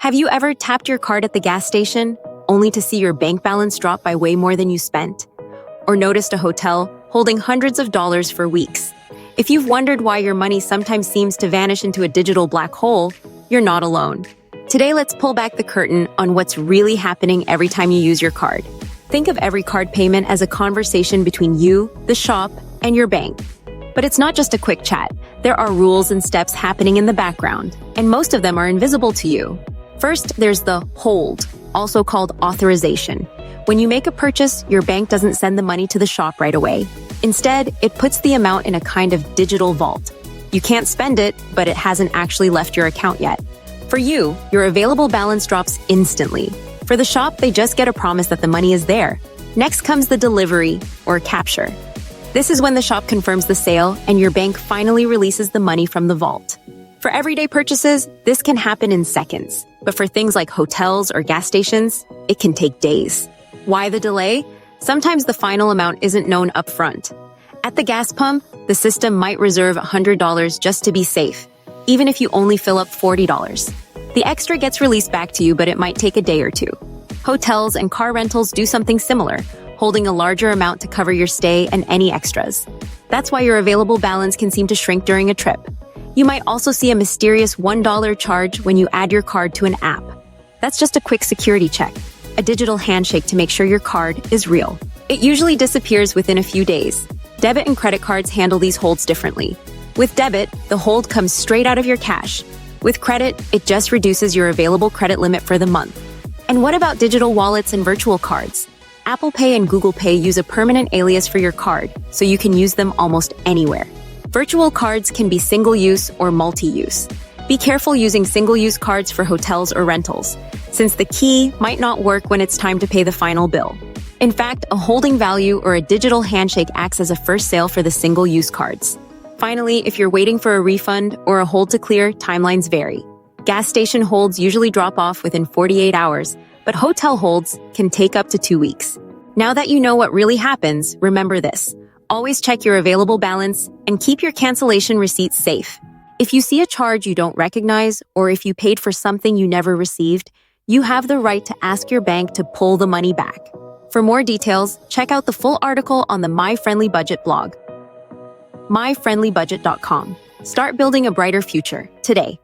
Have you ever tapped your card at the gas station only to see your bank balance drop by way more than you spent? Or noticed a hotel holding hundreds of dollars for weeks? If you've wondered why your money sometimes seems to vanish into a digital black hole, you're not alone. Today, let's pull back the curtain on what's really happening every time you use your card. Think of every card payment as a conversation between you, the shop, and your bank. But it's not just a quick chat. There are rules and steps happening in the background, and most of them are invisible to you. First, there's the hold, also called authorization. When you make a purchase, your bank doesn't send the money to the shop right away. Instead, it puts the amount in a kind of digital vault. You can't spend it, but it hasn't actually left your account yet. For you, your available balance drops instantly. For the shop, they just get a promise that the money is there. Next comes the delivery, or capture. This is when the shop confirms the sale and your bank finally releases the money from the vault. For everyday purchases, this can happen in seconds. But for things like hotels or gas stations, it can take days. Why the delay? Sometimes the final amount isn't known upfront. At the gas pump, the system might reserve $100 just to be safe, even if you only fill up $40. The extra gets released back to you, but it might take a day or two. Hotels and car rentals do something similar, holding a larger amount to cover your stay and any extras. That's why your available balance can seem to shrink during a trip. You might also see a mysterious $1 charge when you add your card to an app. That's just a quick security check, a digital handshake to make sure your card is real. It usually disappears within a few days. Debit and credit cards handle these holds differently. With debit, the hold comes straight out of your cash. With credit, it just reduces your available credit limit for the month. And what about digital wallets and virtual cards? Apple Pay and Google Pay use a permanent alias for your card, so you can use them almost anywhere. Virtual cards can be single-use or multi-use. Be careful using single-use cards for hotels or rentals, since the key might not work when it's time to pay the final bill. In fact, a holding value or a digital handshake acts as a first sale for the single-use cards. Finally, if you're waiting for a refund or a hold to clear, timelines vary. Gas station holds usually drop off within 48 hours, but hotel holds can take up to 2 weeks. Now that you know what really happens, remember this. Always check your available balance and keep your cancellation receipts safe. If you see a charge you don't recognize, or if you paid for something you never received, you have the right to ask your bank to pull the money back. For more details, check out the full article on the MyFriendlyBudget blog. MyFriendlyBudget.com. Start building a brighter future today.